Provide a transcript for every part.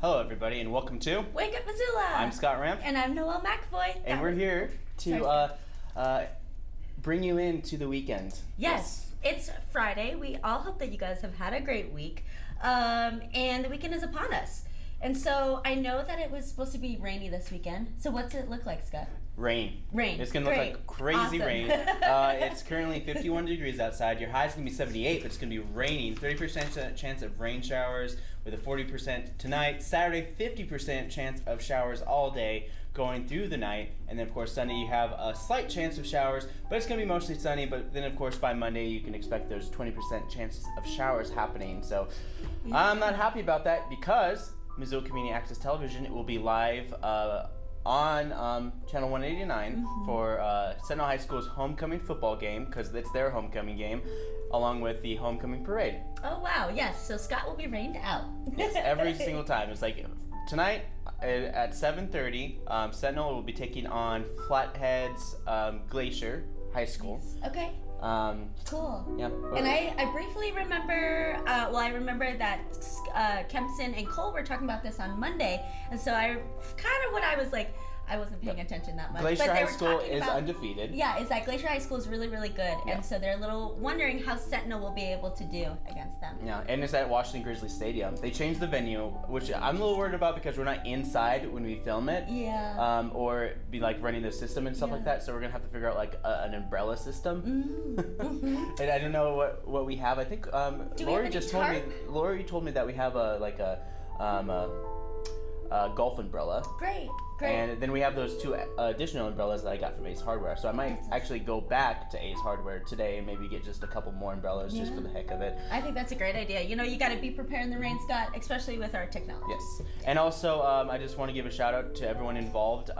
Hello, everybody, and welcome to Wake Up Missoula! I'm Scott Ramp. And I'm Noelle McAvoy. And we're here to bring you into the weekend. Yes, it's Friday. We all hope that you guys have had a great week. And the weekend is upon us. And so I know that it was supposed to be rainy this weekend. So what's it look like, Scott? Rain. Rain. It's going to look like crazy awesome. rain. It's currently 51 degrees outside. Your high's going to be 78, but it's going to be raining. 30% chance of rain showers with a 40% tonight. Saturday, 50% chance of showers all day going through the night. And then, of course, Sunday you have a slight chance of showers, but it's going to be mostly sunny. But then, of course, by Monday you can expect there's 20% chances of showers happening. So I'm not happy about that because Missoula Community Access Television will be live on Channel 189 for Sentinel High School's homecoming football game, because it's their homecoming game, along with the homecoming parade. Oh, wow. Yes. So Scott will be rained out. Yes, every single time. It's like tonight at 7:30, Sentinel will be taking on Flathead's Glacier High School. Okay. Cool. Yeah. And I briefly remember, I remember that Kempson and Cole were talking about this on Monday, and so I wasn't paying attention that much. Glacier but they High were School talking is about, undefeated. Yeah, is that Glacier High School is really, really good, and so they're a little wondering how Sentinel will be able to do against them. Yeah, and it's at Washington Grizzly Stadium. They changed the venue, which I'm a little worried about because we're not inside when we film it. Yeah. Or be like running the system and stuff like that. So we're gonna have to figure out like an umbrella system. And I don't know what we have. I think Lori just told me. Lori told me that we have a golf umbrella. Great. And then we have those two additional umbrellas that I got from Ace Hardware. So I might actually go back to Ace Hardware today and maybe get just a couple more umbrellas just for the heck of it. I think that's a great idea. You know, you got to be prepared in the rain, Scott, especially with our technology. Yes. And also, I just want to give a shout out to everyone involved.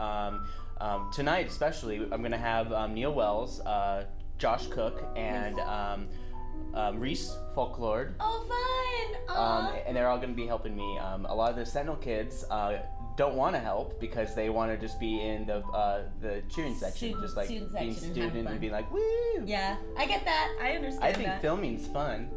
Tonight, especially, I'm going to have Neil Wells, Josh Cook, and Reese Folklore. Oh, fun! And they're all going to be helping me. A lot of the Sentinel kids don't want to help because they want to just be in the cheering section, just like being student and being like, woo! Yeah, I get that. I understand. I think filming's fun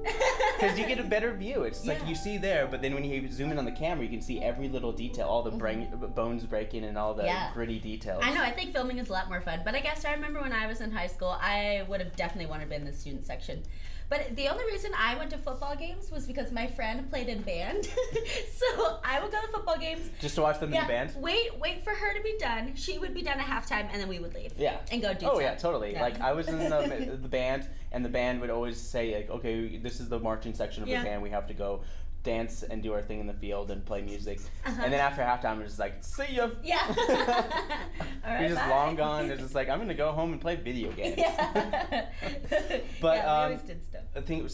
because you get a better view. It's like you see there, but then when you zoom in on the camera, you can see every little detail, all the bones breaking and all the gritty details. I know. I think filming is a lot more fun. But I guess I remember when I was in high school, I would have definitely wanted to be in the student section. But the only reason I went to football games was because my friend played in band. So I would go to football games. Just to watch them in the band? Wait for her to be done. She would be done at halftime, and then we would leave. Yeah. And go do Oh, stuff. yeah, totally. Yeah. Like, I was in the band, and the band would always say, like, okay, this is the marching section of the band. We have to go dance and do our thing in the field and play music. And then after halftime, we're just like, see ya. Yeah. All right, we're just long gone. It's just like, I'm going to go home and play video games. Yeah. But we always did stuff.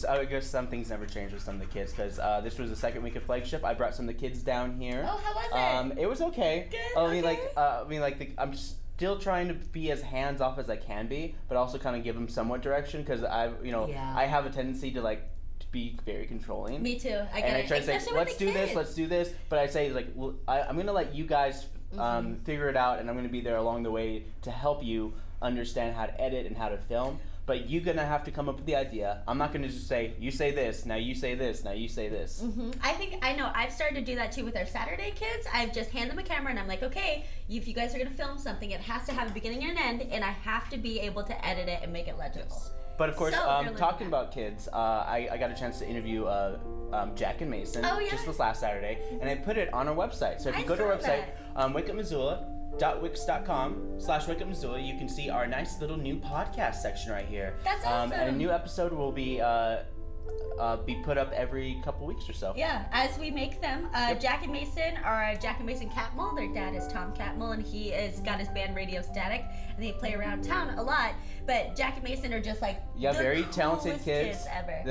I guess some things never change with some of the kids because this was the second week of flagship. I brought some of the kids down here. Oh, how was it? It was okay. Good. I'm still trying to be as hands off as I can be, but also kind of give them somewhat direction because I have a tendency to be very controlling. Me too. I try to say, let's do this. But I say, like, I'm going to let you guys figure it out, and I'm going to be there along the way to help you understand how to edit and how to film. But you're going to have to come up with the idea. I'm not going to just say, you say this, now you say this, now you say this. I know. I've started to do that too with our Saturday kids. I've just hand them a camera, and I'm like, okay, if you guys are going to film something, it has to have a beginning and an end, and I have to be able to edit it and make it legible. Yes. But of course, talking about kids, I got a chance to interview Jack and Mason just this last Saturday, and I put it on our website. So if you go to our website, wakeupmissoula.wix.com/wakeupmissoula, you can see our nice little new podcast section right here. That's awesome. And a new episode will be put up every couple weeks or so. Yeah, as we make them. Jack and Mason are Jack and Mason Catmull. Their dad is Tom Catmull, and he has got his band Radio Static, and they play around town a lot. But Jack and Mason are just like the very talented kids ever.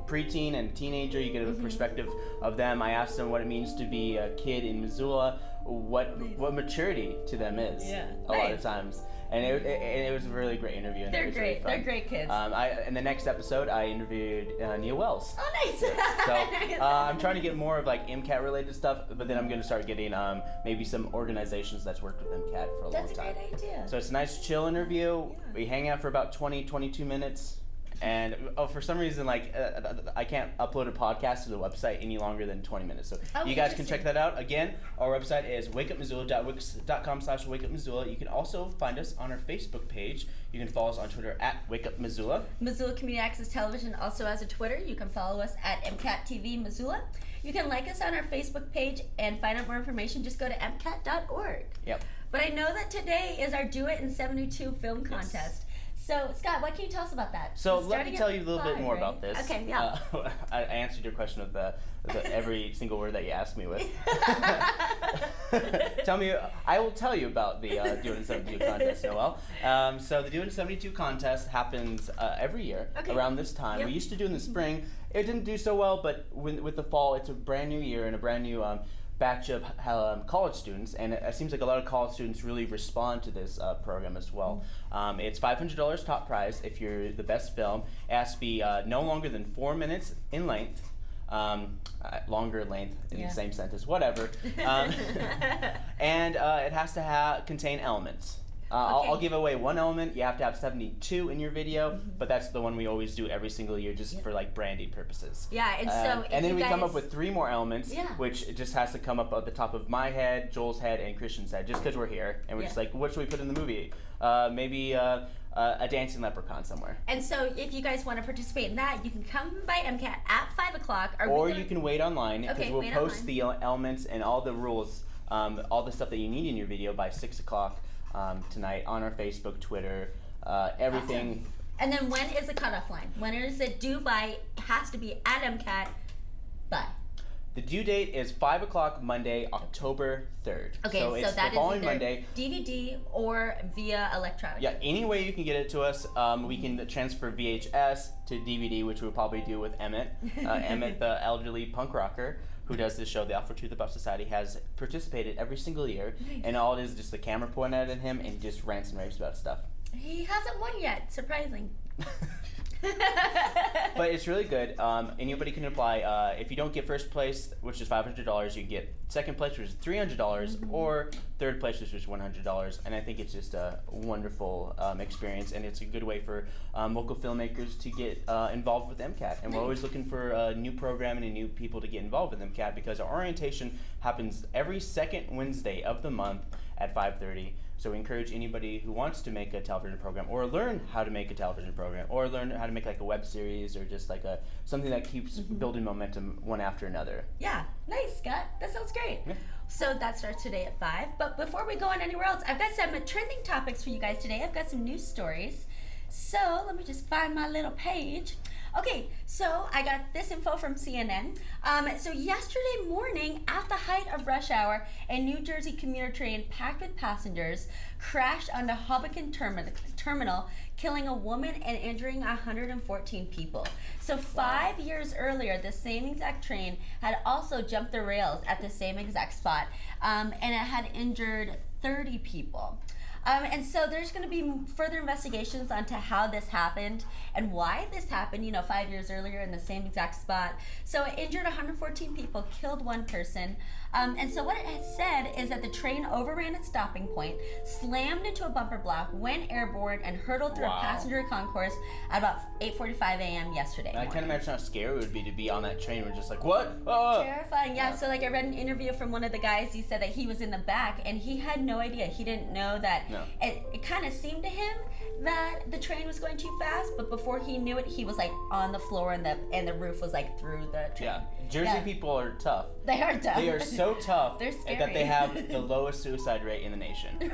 Preteen and teenager. You get a perspective of them. I asked them what it means to be a kid in Missoula, what maturity to them is. Yeah, a lot of times. And it was a really great interview. And They're great. Really They're great kids. In the next episode, I interviewed Neil Wells. Oh, nice. So I'm trying to get more of like MCAT related stuff, but then I'm going to start getting maybe some organizations that's worked with MCAT for a long time. That's a great idea. So it's a nice chill interview. Yeah. We hang out for about 20, 22 minutes. And for some reason, like I can't upload a podcast to the website any longer than 20 minutes. So you guys can check that out. Again, our website is wakeupmissoula.wix.com/wakeupmissoula. You can also find us on our Facebook page. You can follow us on Twitter at wakeupmissoula. Missoula Community Access Television also has a Twitter. You can follow us at MCAT-TV Missoula. You can like us on our Facebook page and find out more information. Just go to mcat.org. Yep. But I know that today is our Do It in 72 film contest. Yes. So, Scott, what can you tell us about that? So let me tell you a little bit more about this. Okay, yeah. I answered your question with the every single word that you asked me with. I will tell you about the Do It in 72 contest, Noel. So the Do It in 72 contest happens every year around this time. Yep. We used to do it in the spring. It didn't do so well, but with the fall, it's a brand new year and a brand new batch of college students, and it seems like a lot of college students really respond to this program as well. It's $500 top prize if you're the best film. It has to be no longer than 4 minutes in length. Longer length in the same sentence, whatever. And it has to contain elements. I'll give away one element. You have to have 72 in your video, but that's the one we always do every single year just for like branding purposes. Yeah, and so and then we come up with 3 more elements, which just has to come up at the top of my head, Joel's head, and Christian's head, just because we're here. And we're just like, what should we put in the movie? Maybe a dancing leprechaun somewhere. And so if you guys want to participate in that, you can come by MCAT at 5 o'clock. Or you can wait online, because we'll post the elements and all the rules, all the stuff that you need in your video by 6 o'clock. Tonight on our Facebook, Twitter, everything. Awesome. And then when is the cutoff line? When is it due by? It has to be at MCAT by. The due date is 5 o'clock Monday, October 3rd. Okay, so it's that the following is Monday. DVD or via electronic. Yeah, any way you can get it to us. We can transfer VHS to DVD, which we'll probably do with Emmett. Emmett, the elderly punk rocker who does this show, The Alpha Truth About Society, has participated every single year. Nice. And all it is just the camera pointed at him and he just rants and raves about stuff. He hasn't won yet. Surprising. But it's really good. Anybody can apply. If you don't get first place, which is $500, you get second place, which is $300, or third place, which is $100. And I think it's just a wonderful experience, and it's a good way for local filmmakers to get involved with MCAT. And we're always looking for new programming and new people to get involved with MCAT, because our orientation happens every second Wednesday of the month at 5:30. So we encourage anybody who wants to make a television program, or learn how to make a television program, or learn how to make like a web series, or just like something that keeps building momentum one after another. Yeah, nice, Scott. That sounds great. Yeah. So that starts today at 5. But before we go on anywhere else, I've got some trending topics for you guys today. I've got some news stories. So let me just find my little page. Okay, so I got this info from CNN. So yesterday morning, at the height of rush hour, a New Jersey commuter train packed with passengers crashed on the Hoboken terminal, killing a woman and injuring 114 people. So 5 years earlier, the same exact train had also jumped the rails at the same exact spot, and it had injured 30 people. And so there's going to be further investigations onto how this happened and why this happened, 5 years earlier in the same exact spot. So it injured 114 people, killed 1 person. And so what it has said is that the train overran its stopping point, slammed into a bumper block, went airborne, and hurtled through a passenger concourse at about 8:45 a.m. yesterday morning. I can't imagine how scary it would be to be on that train. We're just like, what? Terrifying, yeah. So like I read an interview from one of the guys. He said that he was in the back and he had no idea. He didn't know that. It kind of seemed to him that the train was going too fast, but before he knew it, he was like on the floor and the roof was like through the train. Yeah, Jersey people are tough. They are tough. They are so tough. They're scary. That they have the lowest suicide rate in the nation.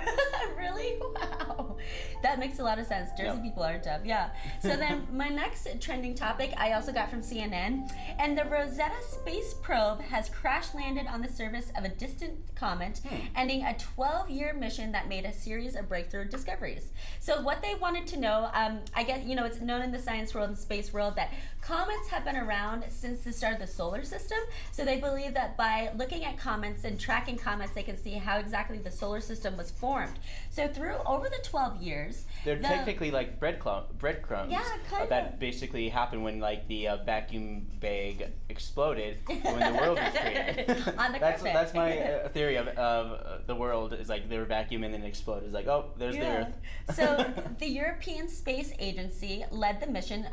Really? Wow. That makes a lot of sense. Jersey people are tough, yeah. So then my next trending topic I also got from CNN. And the Rosetta space probe has crash landed on the surface of a distant comet, ending a 12-year mission that made a series of breakthrough discoveries. So what they wanted to know, I guess, it's known in the science world and space world that comets have been around since the start of the solar system. So they believe that by looking at comets and tracking comets, they can see how exactly the solar system was formed. So over the 12 12 years. They're technically like breadcrumbs. Yeah, kind of. That basically happened when like the vacuum bag exploded when the world was created. On the that's carpet. that's my theory of the world is like they were vacuum and then exploded. It's like, oh, there's the Earth. So the European Space Agency led the mission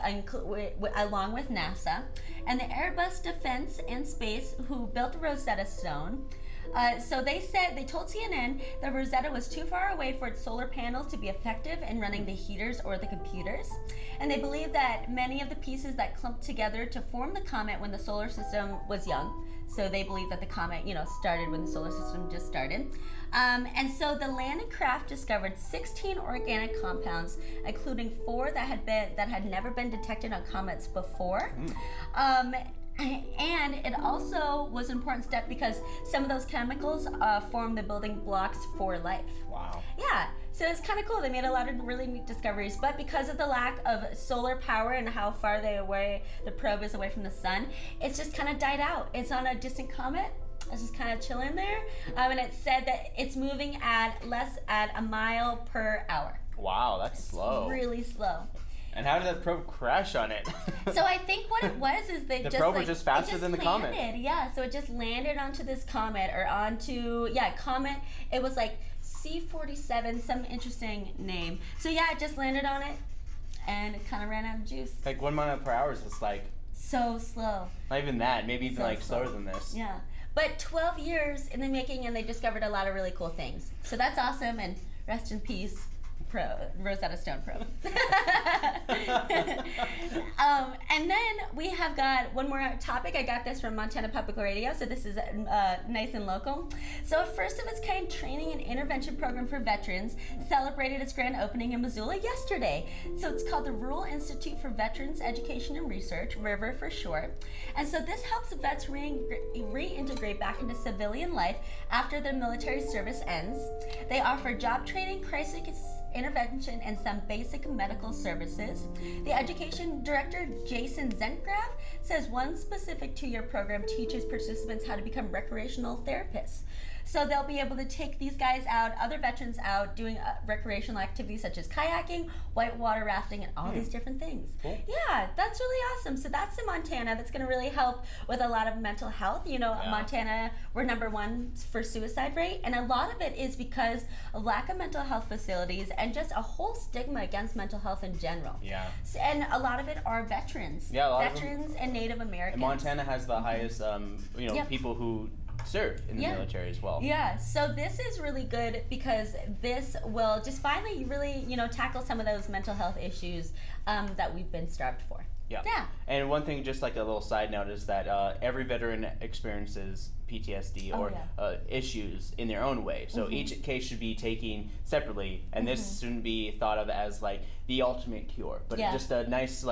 along with NASA, and the Airbus Defence and Space, who built Rosetta Stone. So they told CNN that Rosetta was too far away for its solar panels to be effective in running the heaters or the computers. And they believe that many of the pieces that clumped together to form the comet when the solar system was young. So they believe that the comet, started when the solar system just started. And so the landing craft discovered 16 organic compounds, including 4 that had never been detected on comets before. And it also was an important step because some of those chemicals form the building blocks for life. Wow. Yeah, so it's kind of cool. They made a lot of really neat discoveries, but because of the lack of solar power and how far the probe is away from the sun, it's just kind of died out. It's on a distant comet. It's just kind of chilling there. And it said that it's moving at a mile per hour. Wow, that's slow. Really slow. And how did that probe crash on it? So I think what it was is the probe was just faster than the comet. Yeah, so it just landed onto this comet comet. It was like C-47, some interesting name. So yeah, it just landed on it, and it kind of ran out of juice. Like 1 mile per hour is just like so slow. Not even that. Maybe even So slower than this. Yeah, but 12 years in the making, and they discovered a lot of really cool things. So that's awesome, and rest in peace. Rosetta Stone probe. And then we have got one more topic. I got this from Montana Public Radio, so this is nice and local. So a first of its kind training and intervention program for veterans celebrated its grand opening in Missoula yesterday. So it's called the Rural Institute for Veterans Education and Research, RIVER for short. And so this helps vets reintegrate back into civilian life after their military service ends. They offer job training, crisis intervention, and some basic medical services. The education director, Jason Zentgraf, says one specific 2-year program teaches participants how to become recreational therapists. So they'll be able to take these guys out, other veterans out, doing recreational activities such as kayaking, whitewater rafting, and all these different things. Cool. Yeah, that's really awesome. So that's in Montana. That's going to really help with a lot of mental health. Montana, we're #1 for suicide rate, and a lot of it is because of lack of mental health facilities and just a whole stigma against mental health in general. Yeah. And a lot of it are veterans. Yeah, a lot veterans and Native Americans. And Montana has the highest, people who serve in the military as well. Yeah, so this is really good because this will just finally really, tackle some of those mental health issues that we've been starved for. Yeah. Yeah. And one thing, just like a little side note, is that every veteran experiences PTSD or issues in their own way. So each case should be taken separately, and this shouldn't be thought of as like the ultimate cure, but just a nice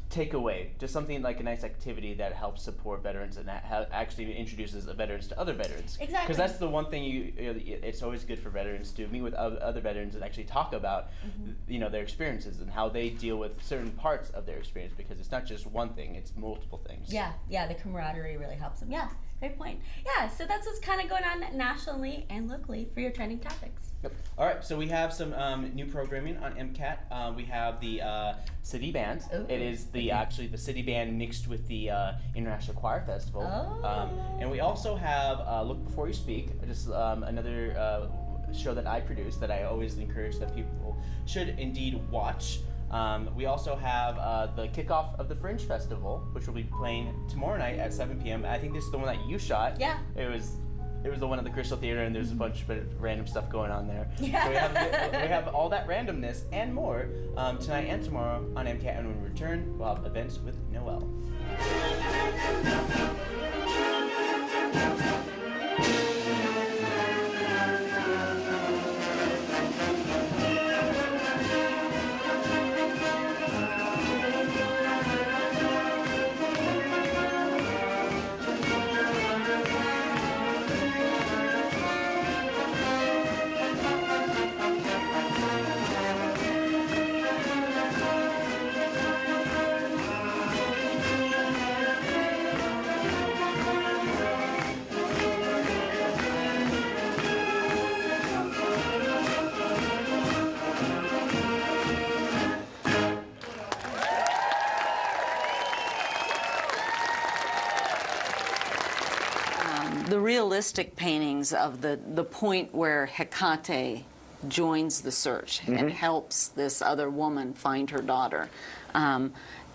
takeaway, just something like a nice activity that helps support veterans and actually introduces the veterans to other veterans. Exactly. Because that's the one thing it's always good for veterans to meet with other veterans and actually talk about, their experiences and how they deal with certain parts of their experience, because it's not just one thing, it's multiple things. Yeah, the camaraderie really helps them. Yeah, great point. Yeah, so that's what's kind of going on nationally and locally for your trending topics. Yep. All right, so we have some new programming on MCAT. We have the City Band. Ooh. It is actually the City Band mixed with the International Choir Festival. Oh. And we also have Look Before You Speak, just another show that I produce that I always encourage that people should indeed watch. We also have the kickoff of the Fringe Festival, which will be playing tomorrow night at 7 p.m. I think this is the one that you shot. Yeah. It was the one at the Crystal Theater, and there's a bunch of random stuff going on there. Yeah. So we have all that randomness and more tonight and tomorrow on MCAT, and when we return, we'll have events with Noelle. realistic paintings of the point where Hecate joins the search and helps this other woman find her daughter.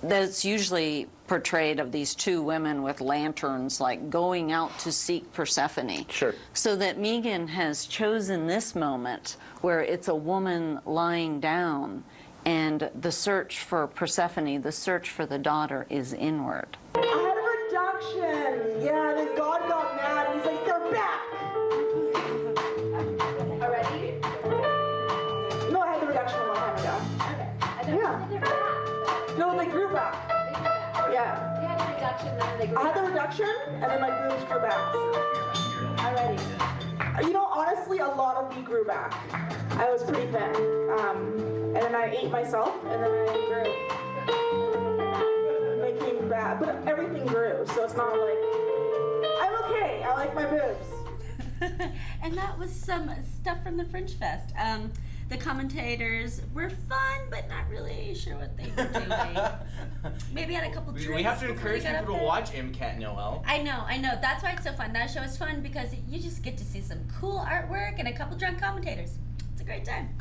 That's usually portrayed of these two women with lanterns, like going out to seek Persephone. Sure. So that Megan has chosen this moment where it's a woman lying down, and the search for Persephone, the search for the daughter, is inward. I had a reduction. Yeah, then God got mad and he's like, they're back. Already? No, I had the reduction a long time ago. Okay. I don't Yeah. think they're back. No, they grew back. Yeah. They had a reduction, then they grew I had the back. reduction and then my boobs grew back. Already. You know, honestly, a lot of me grew back. I was pretty thin. And then I ate myself and then I grew. And they came back. But everything grew, so it's not like, I'm okay. I like my boobs. And that was some stuff from the Fringe Fest. The commentators were fun, but not really sure what they were doing. Maybe had a couple drinks. We have to before they encourage got people up to there. watch MCAT Noel. I know. That's why it's so fun. That show is fun because you just get to see some cool artwork and a couple drunk commentators. It's a great time.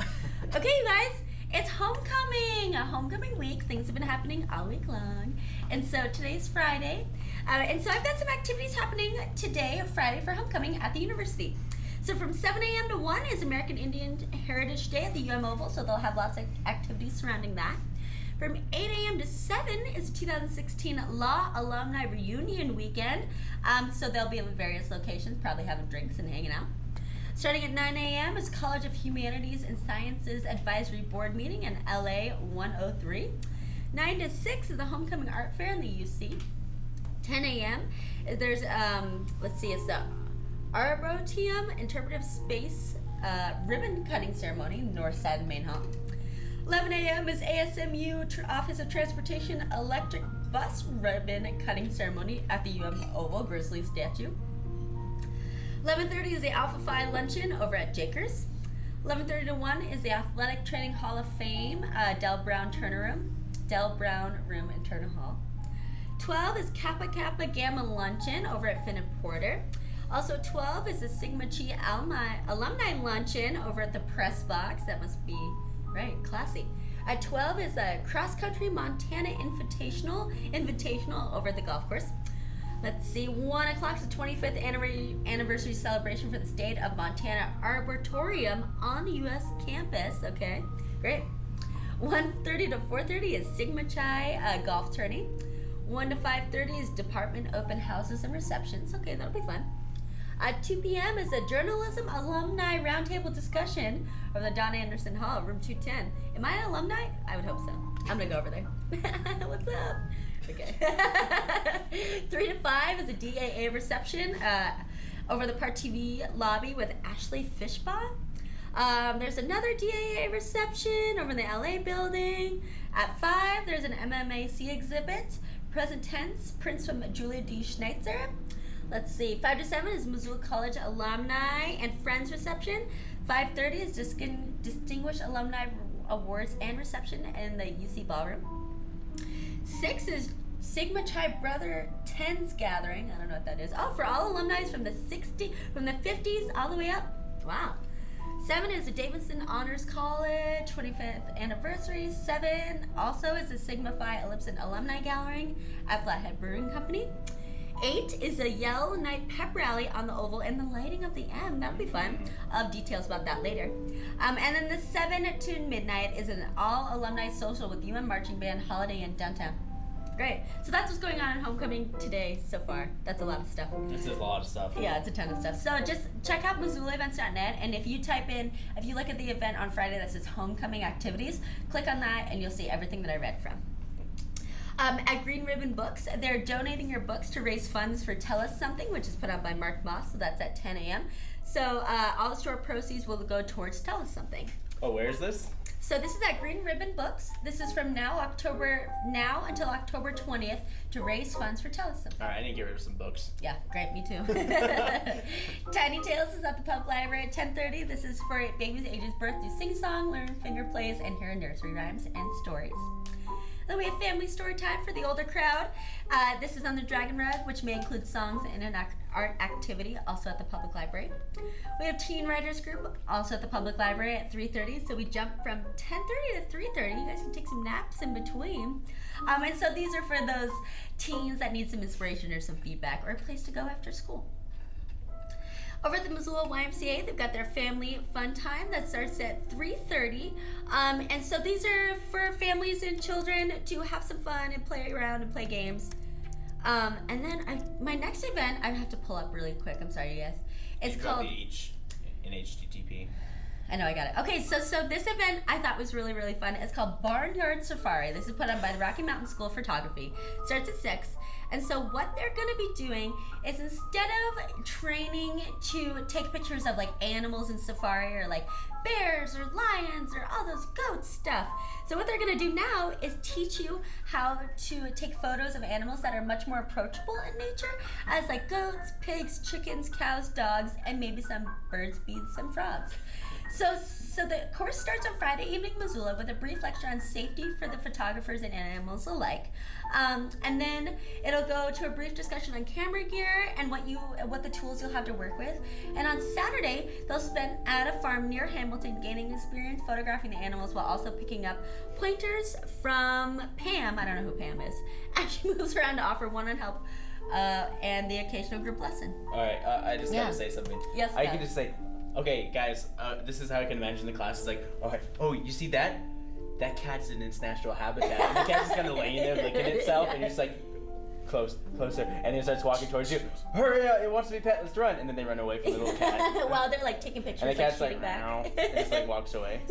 Okay, you guys, it's homecoming. A homecoming week. Things have been happening all week long. And so today's Friday. And so I've got some activities happening today, Friday, for homecoming at the university. So from 7 a.m. to 1 is American Indian Heritage Day at the UM Oval, so they'll have lots of activities surrounding that. From 8 a.m. to 7 is the 2016 Law Alumni Reunion Weekend, so they'll be in various locations, probably having drinks and hanging out. Starting at 9 a.m. is College of Humanities and Sciences Advisory Board meeting in LA 103. 9 to 6 is the Homecoming Art Fair in the UC. 10 a.m. there's, it's the Arboretum Interpretive Space ribbon cutting ceremony, north side of the main hall. 11 a.m. is ASMU Office of Transportation electric bus ribbon cutting ceremony at the UM Oval Grizzly statue. 11:30 is the Alpha Phi luncheon over at Jakers. 11:30 to 1 is the Athletic Training Hall of Fame, Del Brown Room in Turner Hall. 12 is Kappa Kappa Gamma luncheon over at Finn and Porter. Also 12 is the Sigma Chi alumni luncheon over at the Press Box. That must be, right, classy. At 12 is a Cross Country Montana Invitational over at the golf course. Let's see, 1 o'clock is the 25th anniversary celebration for the state of Montana Arboretum on the U.S. campus. Okay, great. 1:30 to 4:30 is Sigma Chi golf tourney. 1 to 5:30 is department open houses and receptions. Okay, that'll be fun. At 2 p.m. is a journalism alumni roundtable discussion of the Don Anderson Hall, room 210. Am I an alumni? I would hope so. I'm gonna go over there. What's up? Okay. 3 to 5 is a DAA reception over the Part TV lobby with Ashley Fishbaugh. There's another DAA reception over in the LA building. At 5, there's an MMAC exhibit. Present tense, prints from Julia D. Schneitzer. Let's see, 5 to 7 is Missoula College alumni and friends reception. 5:30 is Distinguished Alumni Awards and reception in the UC Ballroom. 6 is Sigma Chi Brother 10's gathering. I don't know what that is. Oh, for all alumni from the 50s all the way up. Wow. 7 is the Davidson Honors College 25th anniversary. 7 also is the Sigma Phi Ellipson Alumni Gathering at Flathead Brewing Company. 8 is a Yell Night Pep Rally on the Oval and the lighting of the M. That'll be fun. I'll have details about that later. And then the 7 to midnight is an all alumni social with UM Marching Band Holiday in downtown. Great. So that's what's going on in homecoming today so far. That's a lot of stuff. This is a lot of stuff. Yeah, it's a ton of stuff. So just check out MissoulaEvents.net, and if you look at the event on Friday that says homecoming activities, click on that and you'll see everything that I read from. At Green Ribbon Books, they're donating your books to raise funds for Tell Us Something, which is put out by Mark Moss, so that's at 10 a.m. So all the store proceeds will go towards Tell Us Something. Oh, where is this? So this is at Green Ribbon Books. This is from now until October 20th to raise funds for Tell Us Something. All right, I need to get rid of some books. Yeah, great, me too. Tiny Tales is at the Public Library at 10:30. This is for babies ages birth through sing-song, learn finger plays, and hear nursery rhymes and stories. Then we have family story time for the older crowd. This is on the Dragon Rug, which may include songs and an art activity, also at the public library. We have teen writers group, also at the public library at 3:30. So we jump from 10:30 to 3:30. You guys can take some naps in between. And so these are for those teens that need some inspiration or some feedback or a place to go after school. Over at the Missoula YMCA, they've got their family fun time that starts at 3:30. And so these are for families and children to have some fun and play around and play games. And then my next event, I'd have to pull up really quick. I'm sorry, you guys. It's called each in HTTP. I know, I got it. Okay, so this event I thought was really, really fun. It's called Barnyard Safari. This is put on by the Rocky Mountain School of Photography. Starts at 6. And so what they're going to be doing is instead of training to take pictures of like animals in safari or like bears or lions or all those goat stuff. So what they're going to do now is teach you how to take photos of animals that are much more approachable in nature, as like goats, pigs, chickens, cows, dogs, and maybe some birds, bees, and frogs. So the course starts on Friday evening in Missoula with a brief lecture on safety for the photographers and animals alike. And then it'll go to a brief discussion on camera gear and what the tools you'll have to work with. And on Saturday, they'll spend at a farm near Hamilton gaining experience photographing the animals while also picking up pointers from Pam. I don't know who Pam is. And she moves around to offer one-on-one help and the occasional group lesson. All right, I just gotta say something. Yes, I can just say, okay, guys, this is how I can imagine the class. It's like, all right, oh, you see that? That cat's in its natural habitat. And the cat's just kind of laying there licking itself, and you're just like, closer, and then it starts walking towards you. Hurry up, it wants to be pet, let's run. And then they run away from the little cat. While they're like taking pictures, and the cat's like like, back. meow, and just like walks away.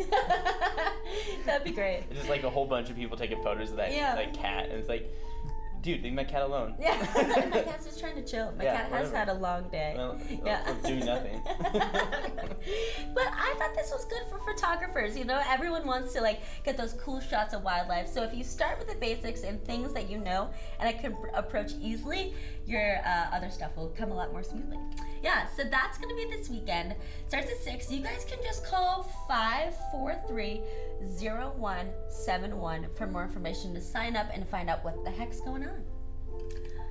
That'd be great. It's just like a whole bunch of people taking photos of that like cat, and it's like, dude, leave my cat alone. Yeah, my cat's just trying to chill. My cat has had a long day. Well, yeah. doing nothing. But I thought this was good for photographers. You know, everyone wants to like get those cool shots of wildlife. So if you start with the basics and things that you know and I can approach easily, your other stuff will come a lot more smoothly. Yeah, so that's gonna be this weekend. Starts at 6. You guys can just call 543-0171 for more information to sign up and find out what the heck's going on.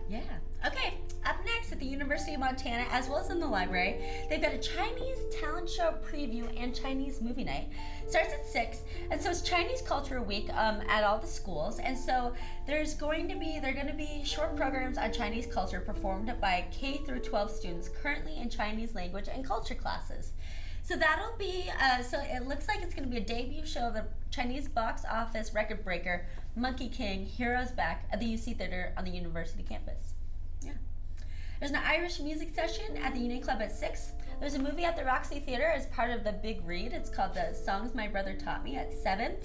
Yeah. Okay, up next at the University of Montana, as well as in the library, they've got a Chinese talent show preview and Chinese movie night. Starts at 6, and so it's Chinese Culture Week at all the schools, and so they're going to be short programs on Chinese culture performed by K through 12 students currently in Chinese language and culture classes. So that'll be, so it looks like it's going to be a debut show of the Chinese box office record breaker, Monkey King, Heroes Back at the UC Theater on the university campus. Yeah. There's an Irish music session at the Union Club at 6. There's a movie at the Roxy Theater as part of the Big Read. It's called The Songs My Brother Taught Me at 7.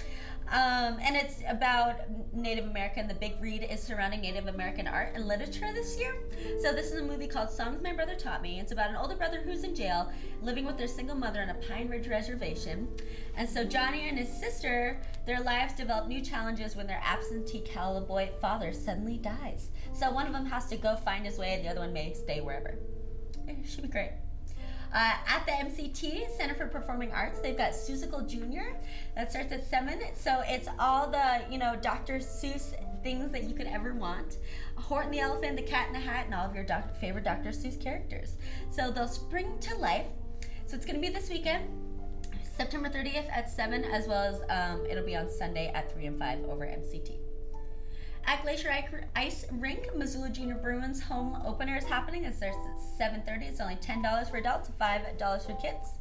And it's about Native American. The Big Read is surrounding Native American art and literature this year. So this is a movie called Songs My Brother Taught Me. It's about an older brother who's in jail, living with their single mother on a Pine Ridge reservation. And so Johnny and his sister, their lives develop new challenges when their absentee cowboy father suddenly dies. So one of them has to go find his way and the other one may stay wherever. It should be great. At the MCT, Center for Performing Arts, they've got Seussical Jr. That starts at 7. So it's all the, Dr. Seuss things that you could ever want. Horton the Elephant, the Cat in the Hat, and all of your favorite Dr. Seuss characters. So they'll spring to life. So it's going to be this weekend, September 30th at 7, as well as it'll be on Sunday at 3 and 5 over MCT. At Glacier Ice Rink, Missoula Junior Bruins home opener is happening. It starts at 7:30. It's only $10 for adults, $5 for kids.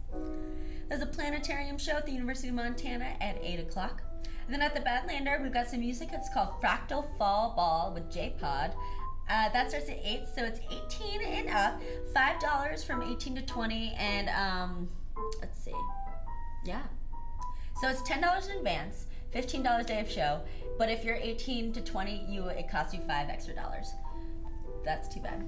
There's a planetarium show at the University of Montana at 8 o'clock. And then at the Badlander, we've got some music. It's called Fractal Fall Ball with J-Pod. That starts at 8, so it's 18 and up. $5 from 18 to 20, and let's see. Yeah. So it's $10 in advance, $15 day of show. But if you're 18 to 20, it costs you $5 extra. That's too bad.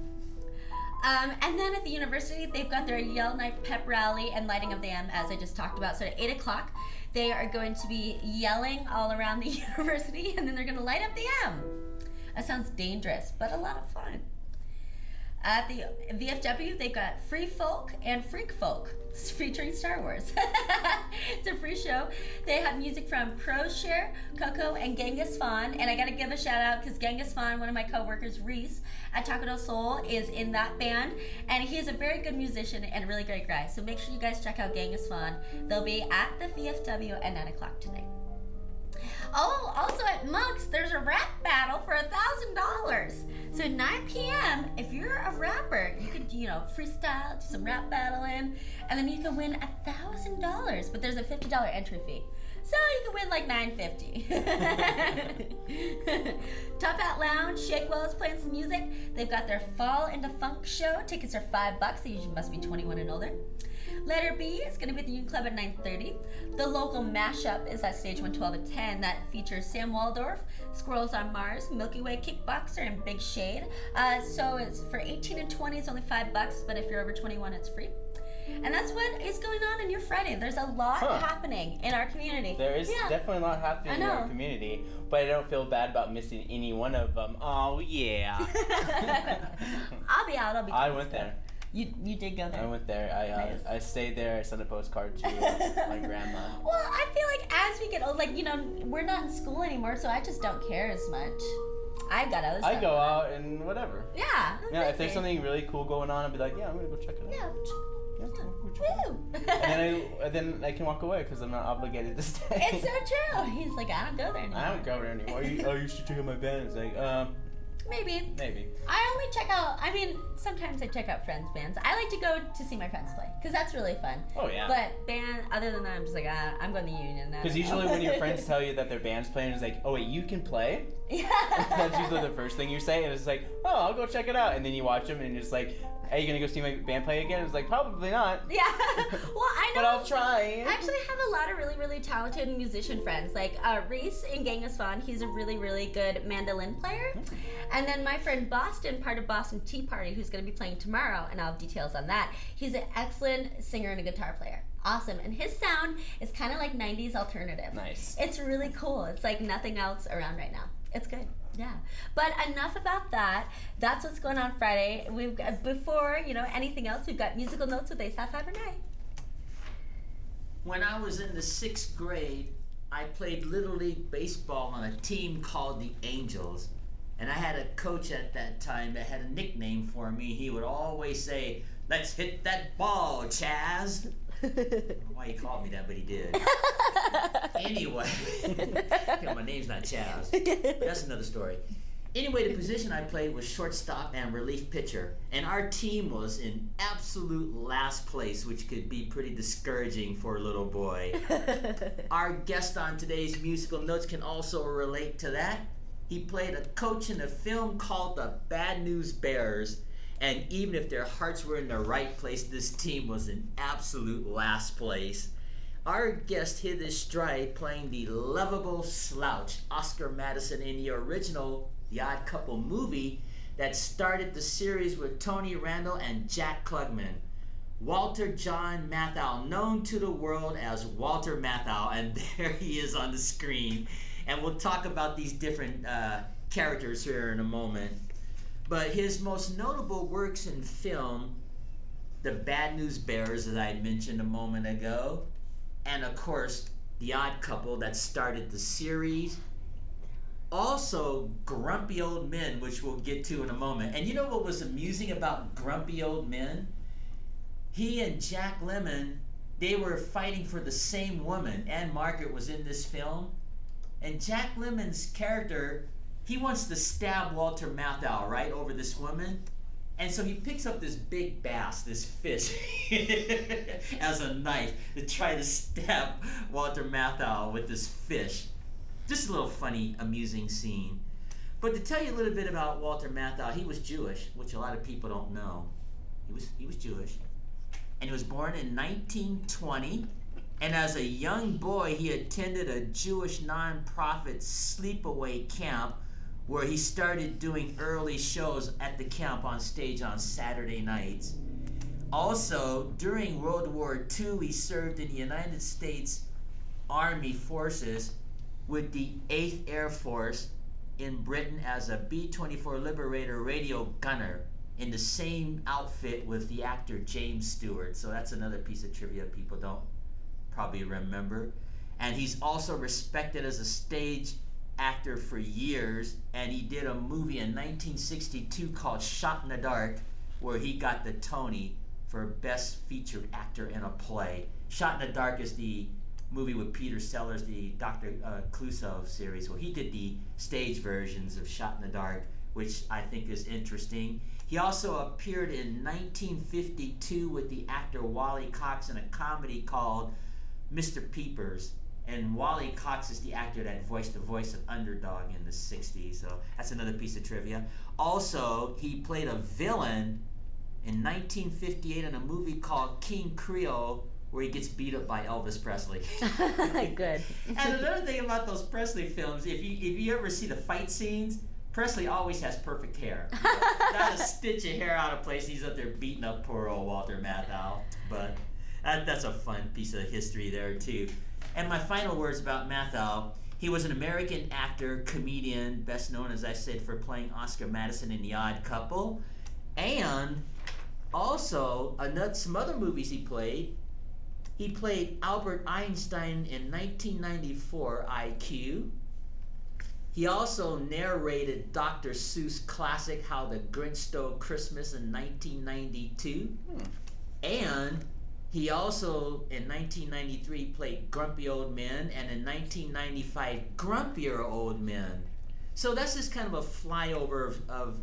And then at the university, they've got their Yell Night Pep Rally and Lighting of the M, as I just talked about. So at 8 o'clock, they are going to be yelling all around the university, and then they're going to light up the M. That sounds dangerous, but a lot of fun. At the VFW, they've got Free Folk and Freak Folk, featuring Star Wars. It's a free show. They have music from ProShare, Coco, and Genghis Khan. And I gotta give a shout out because Genghis Khan, one of my coworkers, Reese, at Taco del Sol, is in that band. And he's a very good musician and a really great guy. So make sure you guys check out Genghis Khan. They'll be at the VFW at 9 o'clock tonight. Oh, also at Monk's, there's a rap battle for $1,000. So at 9 p.m., if you're a rapper, you could, freestyle, do some rap battling, and then you can win $1,000. But there's a $50 entry fee. So you can win like $950. Top Hat Lounge, Shakewell is playing some music. They've got their Fall into Funk show. Tickets are $5. They usually must be 21 and older. Letter B is going to be at the Union Club at 9:30. The local mashup is at stage 112 at 10. That features Sam Waldorf, Squirrels on Mars, Milky Way Kickboxer, and Big Shade. So it's for 18 and 20, it's only $5, but if you're over 21, it's free. And that's what is going on in your Friday. There's a lot happening in our community. There is definitely a lot happening in our community, but I don't feel bad about missing any one of them. Oh, yeah. I'll be out. I went there. You did go there. I went there. I stayed there. I sent a postcard to my grandma. Well, I feel like as we get old, we're not in school anymore, so I just don't care as much. I've got other stuff. I go out and whatever. Yeah. Yeah, if there's something really cool going on, I'll be like, yeah, I'm gonna go check it out. Yeah. Woo! and then I can walk away because I'm not obligated to stay. It's so true. He's like, I don't go there anymore. I don't go there anymore. You should check out my band. It's like, Maybe. Maybe. I only check out, sometimes I check out friends' bands. I like to go to see my friends play, because that's really fun. Oh, yeah. But other than that, I'm just like, I'm going to Union now. Because usually when your friends tell you that their band's playing, it's like, oh, wait, you can play? Yeah. That's usually the first thing you say, and it's like, oh, I'll go check it out. And then you watch them, and you're just like, are you going to go see my band play again? It's like, probably not. Yeah. Well, I know. But I'll try. I actually have a lot of really, really talented musician friends. Like Reese in Genghis Khan, he's a really, really good mandolin player. And then my friend Boston, part of Boston Tea Party, who's going to be playing tomorrow, and I'll have details on that. He's an excellent singer and a guitar player. Awesome. And his sound is kind of like 90s alternative. Nice. It's really cool. It's like nothing else around right now. It's good. Yeah. But enough about that. That's what's going on Friday. We've got, before, anything else, we've got musical notes with Ace High Five or Nay. When I was in the 6th grade, I played Little League Baseball on a team called the Angels. And I had a coach at that time that had a nickname for me. He would always say, "Let's hit that ball, Chaz." I don't know why he called me that, but he did. Anyway, my name's not Chaz. But that's another story. Anyway, the position I played was shortstop and relief pitcher. And our team was in absolute last place, which could be pretty discouraging for a little boy. Our guest on today's musical notes can also relate to that. He played a coach in a film called The Bad News Bears. And even if their hearts were in the right place, this team was in absolute last place. Our guest hit his stride playing the lovable slouch, Oscar Madison, in the original The Odd Couple movie that started the series with Tony Randall and Jack Klugman. Walter John Matthau, known to the world as Walter Matthau, and there he is on the screen. And we'll talk about these different characters here in a moment. But his most notable works in film, The Bad News Bears, as I had mentioned a moment ago, and of course, The Odd Couple that started the series. Also, Grumpy Old Men, which we'll get to in a moment. And you know what was amusing about Grumpy Old Men? He and Jack Lemmon, they were fighting for the same woman. Anne Margaret was in this film. And Jack Lemmon's character, he wants to stab Walter Matthau, right, over this woman. And so he picks up this big bass, this fish, as a knife to try to stab Walter Matthau with this fish. Just a little funny, amusing scene. But to tell you a little bit about Walter Matthau, he was Jewish, which a lot of people don't know. He was Jewish. And he was born in 1920. And as a young boy, he attended a Jewish nonprofit sleepaway camp where he started doing early shows at the camp on stage on Saturday nights. Also, during World War II, he served in the United States Army Forces with the 8th Air Force in Britain as a B-24 Liberator radio gunner in the same outfit with the actor James Stewart. So that's another piece of trivia people don't probably remember. And he's also respected as a stage actor for years, and he did a movie in 1962 called Shot in the Dark, where he got the Tony for Best Featured Actor in a Play. Shot in the Dark is the movie with Peter Sellers, the Dr. Clouseau series. Well, he did the stage versions of Shot in the Dark, which I think is interesting. He also appeared in 1952 with the actor Wally Cox in a comedy called Mr. Peepers. And Wally Cox is the actor that voiced the voice of Underdog in the 60s. So that's another piece of trivia. Also, he played a villain in 1958 in a movie called King Creole, where he gets beat up by Elvis Presley. Good. And another thing about those Presley films, if you ever see the fight scenes, Presley always has perfect hair. Not a stitch of hair out of place. He's up there beating up poor old Walter Matthau. But that's a fun piece of history there, too. And my final words about Matthau: he was an American actor, comedian, best known, as I said, for playing Oscar Madison in The Odd Couple. And also, some other movies he played. He played Albert Einstein in 1994, IQ. He also narrated Dr. Seuss' classic How the Grinch Stole Christmas in 1992. And he also, in 1993, played Grumpy Old Men, and in 1995, Grumpier Old Men. So that's just kind of a flyover of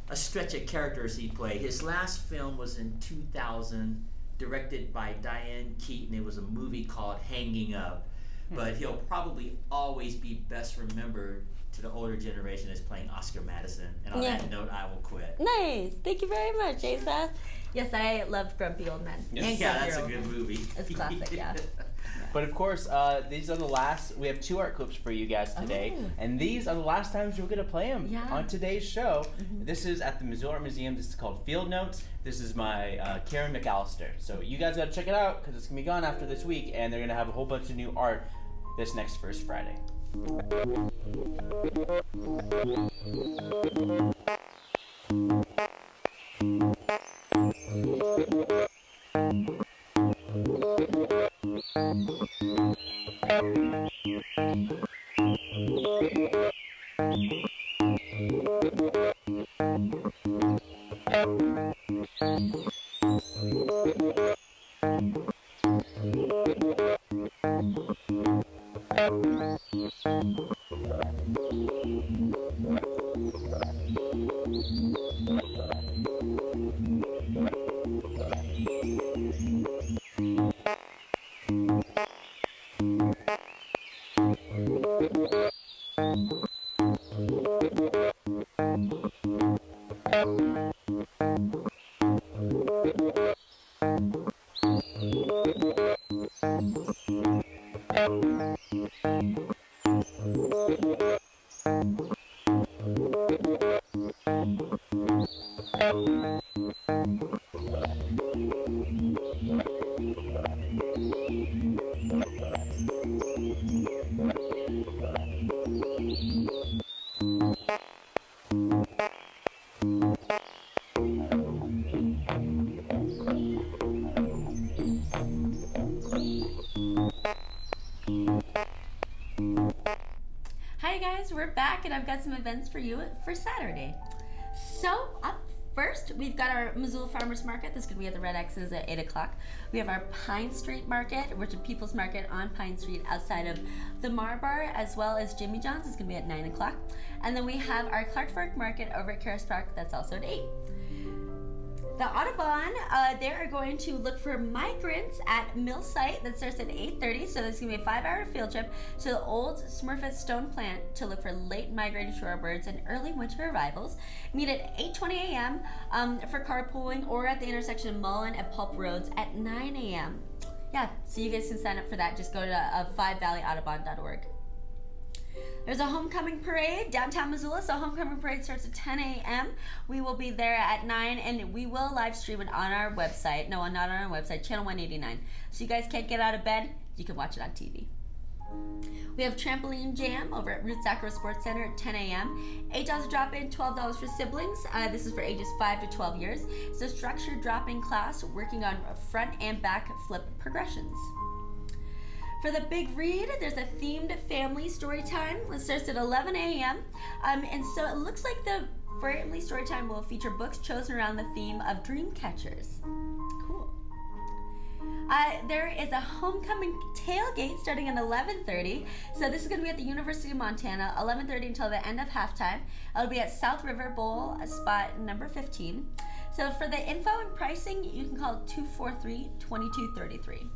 a stretch of characters he played. His last film was in 2000, directed by Diane Keaton. It was a movie called Hanging Up. But he'll probably always be best remembered to the older generation as playing Oscar Madison. And on that note, I will quit. Nice. Thank you very much, Asa. Yes, I loved Grumpy Old Men. Yes. Yeah, that's a good movie. It's classic, yeah. But of course, these are the last. We have 2 art clips for you guys today, and these are the last times we're going to play them on today's show. This is at the Missoula Art Museum. This is called Field Notes. This is my Karen McAllister. So you guys got to check it out because it's going to be gone after this week, and they're going to have a whole bunch of new art this next First Friday. Hi guys, we're back and I've got some events for you for Saturday. So up first, we've got our Missoula Farmers Market. This is going to be at the Red X's at 8 o'clock. We have our Pine Street Market, which is People's Market on Pine Street outside of the Mar Bar, as well as Jimmy John's. It's going to be at 9 o'clock. And then we have our Clark Fork Market over at Karis Park. That's also at 8. The Audubon, they are going to look for migrants at Mill Site. That starts at 8:30, so there's going to be a 5-hour field trip to the old Smurfett Stone Plant to look for late migrating shorebirds and early winter arrivals. Meet at 8:20 a.m. For carpooling, or at the intersection of Mullen and Pulp Roads at 9 a.m. Yeah, so you guys can sign up for that. Just go to 5valleyaudubon.org. There's a homecoming parade downtown Missoula. So homecoming parade starts at 10 a.m. We will be there at 9, and we will live stream it on our website. No, not on our website, Channel 189. So you guys can't get out of bed, you can watch it on TV. We have Trampoline Jam over at Roots Acro Sports Center at 10 a.m. $8 to drop in, $12 for siblings. This is for ages 5 to 12 years. It's a structured drop-in class working on front and back flip progressions. For the big read, there's a themed family story time. It starts at 11 a.m. And so it looks like the family story time will feature books chosen around the theme of dream catchers. Cool. There is a homecoming tailgate starting at 11:30. So this is going to be at the University of Montana, 11:30 until the end of halftime. It'll be at South River Bowl, spot number 15. So for the info and pricing, you can call 243-2233.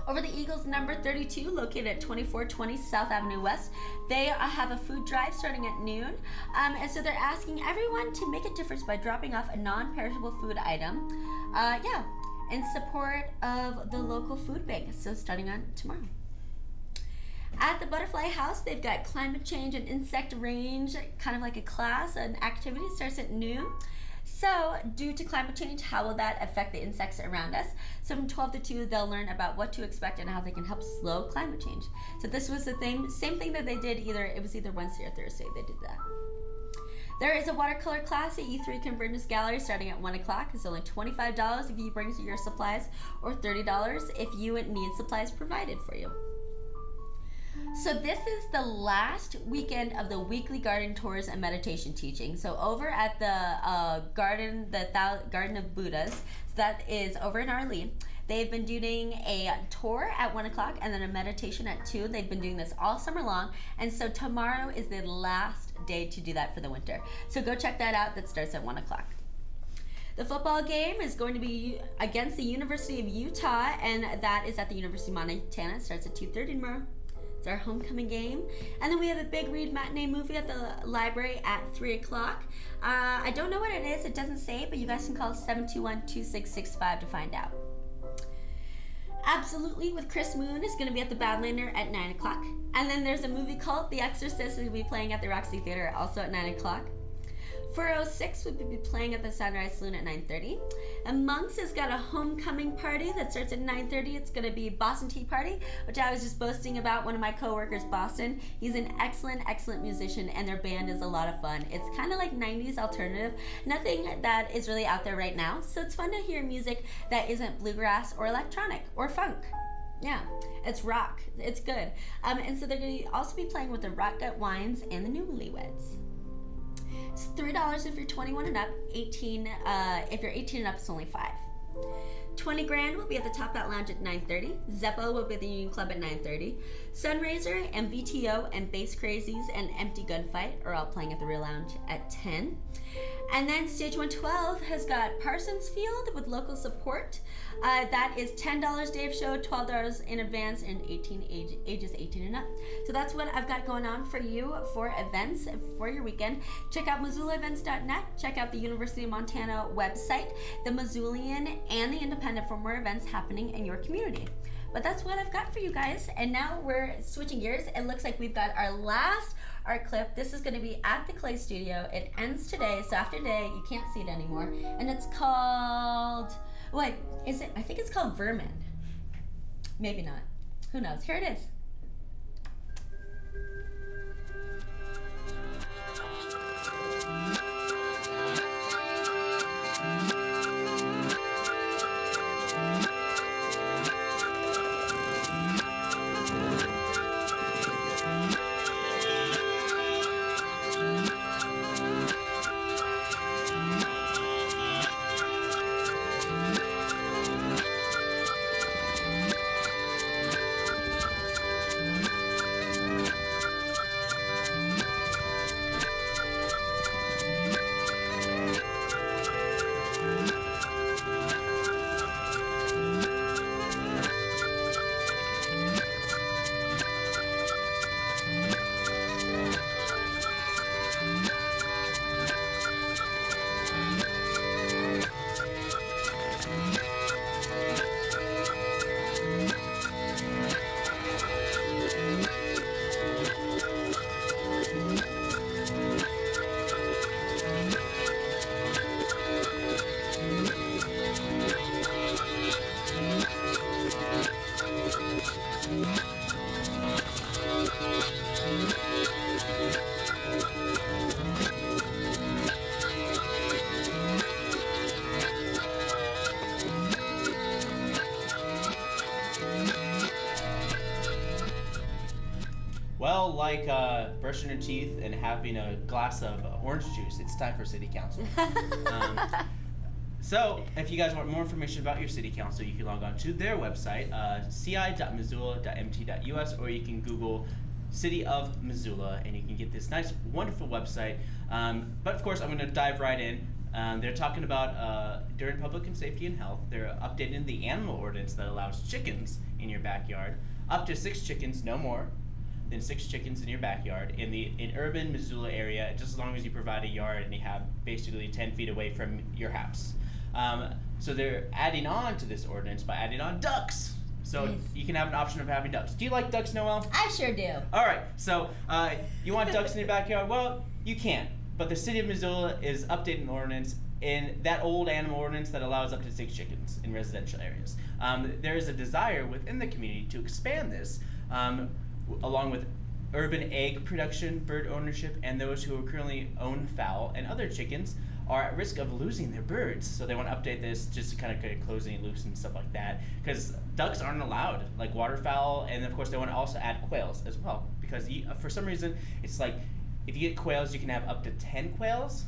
Over the Eagles, number 32, located at 2420 South Avenue West. They have a food drive starting at noon. And so they're asking everyone to make a difference by dropping off a non-perishable food item. In support of the local food bank. So starting on tomorrow. At the Butterfly House, they've got climate change and insect range, kind of like a class. An activity starts at noon. So, due to climate change, how will that affect the insects around us? So from 12 to 2, they'll learn about what to expect and how they can help slow climate change. So this was the same thing that they did it was either Wednesday or Thursday they did that. There is a watercolor class at E3 Convergence Gallery starting at 1 o'clock. It's only $25 if you bring your supplies, or $30 if you need supplies provided for you. So this is the last weekend of the weekly garden tours and meditation teaching. So over at the Garden of Buddhas, that is over in Arlene, they've been doing a tour at 1 o'clock and then a meditation at 2. They've been doing this all summer long, and so tomorrow is the last day to do that for the winter. So go check that out. That starts at 1 o'clock. The football game is going to be against the University of Utah, and that is at the University of Montana. It starts at 2:30 tomorrow. It's our homecoming game. And then we have a big read matinee movie at the library at 3 o'clock. I don't know what it is. It doesn't say, but you guys can call 721-2665 to find out. Absolutely with Chris Moon is going to be at the Badlander at 9 o'clock. And then there's a movie called The Exorcist that will be playing at the Roxy Theater also at 9 o'clock. 406 would be playing at the Sunrise Saloon at 9:30. And Monks has got a homecoming party that starts at 9:30. It's going to be Boston Tea Party, which I was just boasting about. One of my coworkers, Boston. He's an excellent musician, and their band is a lot of fun. It's kind of like 90s alternative. Nothing that is really out there right now. So it's fun to hear music that isn't bluegrass or electronic or funk. Yeah, it's rock. It's good. And so they're going to also be playing with the Rock Gut Wines and the Newlyweds. It's $3 if you're 21 and up. 18 if you're 18 and up, it's only $5. 20 grand will be at the Top Hat Lounge at 9:30. Zeppo will be at the Union Club at 9:30. Sunraiser and VTO and Bass Crazies and Empty Gunfight are all playing at the Real Lounge at 10. And then Stage 112 has got Parsons Field with local support. That is $10 day of show, $12 in advance, and ages 18 and up. So that's what I've got going on for you for events for your weekend. Check out MissoulaEvents.net. Check out the University of Montana website, the Missoulian, and the Independent for more events happening in your community. But that's what I've got for you guys. And now we're switching gears. It looks like we've got our last art clip. This is going to be at the Clay Studio. It ends today, so after today, you can't see it anymore. And it's called, what is it? I think it's called Vermin. Maybe not. Who knows? Here it is. like brushing your teeth and having a glass of orange juice, it's time for city council. So, if you guys want more information about your city council, you can log on to their website, ci.missoula.mt.us, or you can Google City of Missoula, and you can get this nice, wonderful website. But of course, I'm going to dive right in. They're talking about, during public and safety and health, they're updating the animal ordinance that allows chickens in your backyard. Up to 6 chickens, no more than 6 chickens in your backyard. In urban Missoula area, just as long as you provide a yard and you have basically 10 feet away from your house. So they're adding on to this ordinance by adding on ducks. So Nice. you can have an option of having ducks. Do you like ducks, Noelle? I sure do. All right. So you want ducks in your backyard? Well, you can. But the city of Missoula is updating the ordinance in that old animal ordinance that allows up to 6 chickens in residential areas. There is a desire within the community to expand this, along with urban egg production, bird ownership, and those who currently own fowl and other chickens are at risk of losing their birds. So they want to update this just to kind of get closing loops and stuff like that. Because ducks aren't allowed, like waterfowl, and of course they want to also add quails as well. Because for some reason, it's like if you get quails, you can have up to 10 quails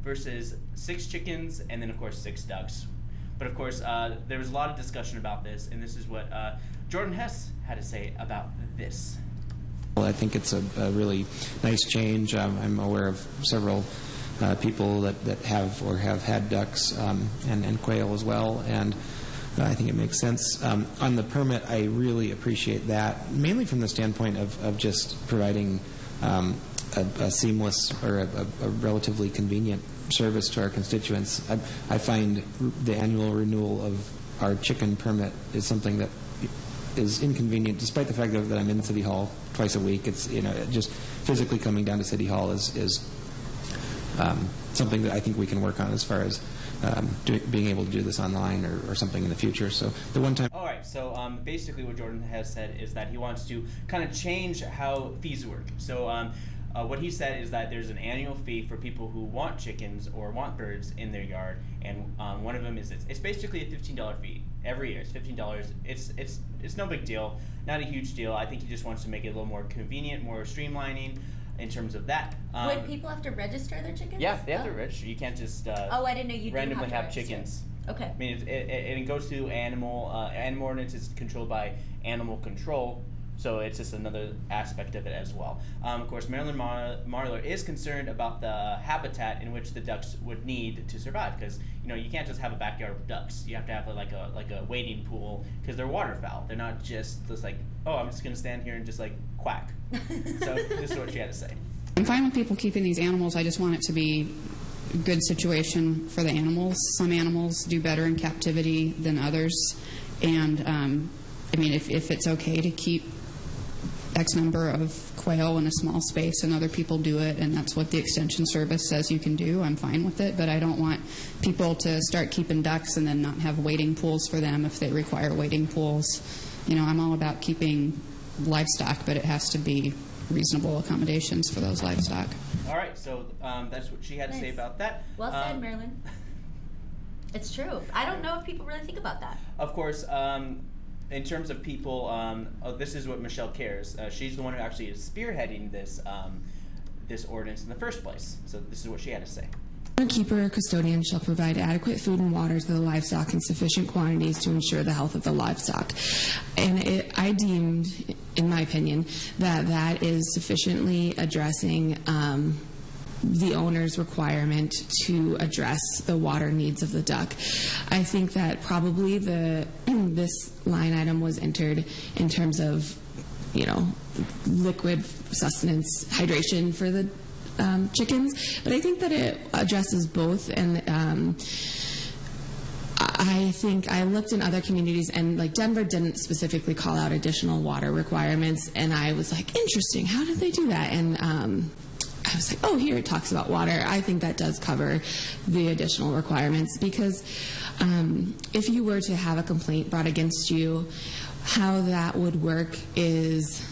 versus 6 chickens, and then of course 6 ducks. But of course, there was a lot of discussion about this, and this is what Jordan Hess had to say about this. Well, I think it's a really nice change. I'm aware of several people that have or have had ducks and quail as well, and I think it makes sense. On the permit, I really appreciate that, mainly from the standpoint of just providing a seamless or a relatively convenient service to our constituents. I find the annual renewal of our chicken permit is something that is inconvenient, despite the fact that I'm in City Hall twice a week. It's just physically coming down to City Hall is something that I think we can work on as far as being able to do this online or something in the future. So the one time. All right. So basically, what Jordan has said is that he wants to kind of change how fees work. So what he said is that there's an annual fee for people who want chickens or want birds in their yard, and one of them is it's basically a $15 fee every year. It's $15. It's no big deal, not a huge deal. I think he just wants to make it a little more convenient, more streamlining in terms of that. Would people have to register their chickens? Yeah, they have to register. You can't just I didn't know you randomly didn't have have to register. chickens. Okay. I mean, it goes through animal ordinance is controlled by animal control, so it's just another aspect of it as well. Of course, Marilyn Marler is concerned about the habitat in which the ducks would need to survive, because you can't just have a backyard with ducks. You have to have like a wading pool, because they're waterfowl. They're not just like, oh, I'm just gonna stand here and just like quack. So this is what she had to say. I'm fine with people keeping these animals. I just want it to be a good situation for the animals. Some animals do better in captivity than others. And, if it's okay to keep X number of quail in a small space and other people do it, and that's what the Extension Service says you can do, I'm fine with it. But I don't want people to start keeping ducks and then not have wading pools for them if they require wading pools. I'm all about keeping livestock, but it has to be reasonable accommodations for those livestock. All right, so that's what she had to say Nice. about that. Well said, Marilyn. It's true. I don't know if people really think about that. Of course, in terms of people, this is what Michelle cares. She's the one who actually is spearheading this ordinance in the first place. So this is what she had to say. A keeper or custodian shall provide adequate food and water to the livestock in sufficient quantities to ensure the health of the livestock. And I deemed, in my opinion, that is sufficiently addressing the owner's requirement to address the water needs of the duck. I think that probably this line item was entered in terms of, liquid sustenance, hydration for the chickens, but I think that it addresses both, and I think I looked in other communities, and like Denver didn't specifically call out additional water requirements, and I was like, interesting, how did they do that? And I was like, oh, here it talks about water. I think that does cover the additional requirements, because if you were to have a complaint brought against you, how that would work is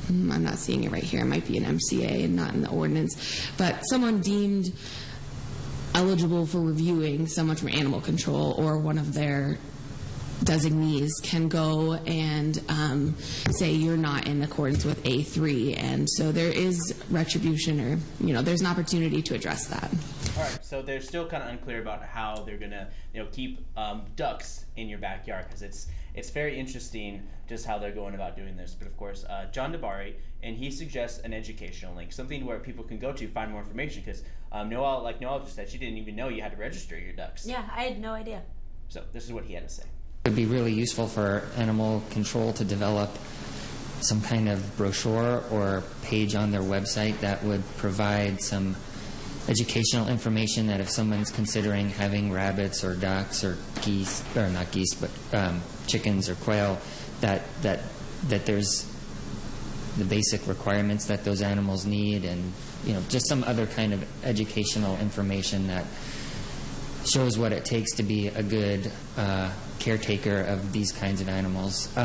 I'm not seeing it right here. It might be an MCA and not in the ordinance. But someone deemed eligible for reviewing someone from animal control or one of their designees can go and say you're not in accordance with A3, and so there is retribution, or there's an opportunity to address that. All right, so they're still kind of unclear about how they're gonna keep ducks in your backyard, because it's very interesting just how they're going about doing this. But of course, John DeBari, and he suggests an educational link, something where people can go to find more information, because Noelle just said she didn't even know you had to register your ducks. Yeah, I had no idea. So this is what he had to say. It would be really useful for animal control to develop some kind of brochure or page on their website that would provide some educational information, that if someone's considering having rabbits or ducks or geese, or not geese, but chickens or quail, that there's the basic requirements that those animals need, and just some other kind of educational information that shows what it takes to be a good caretaker of these kinds of animals.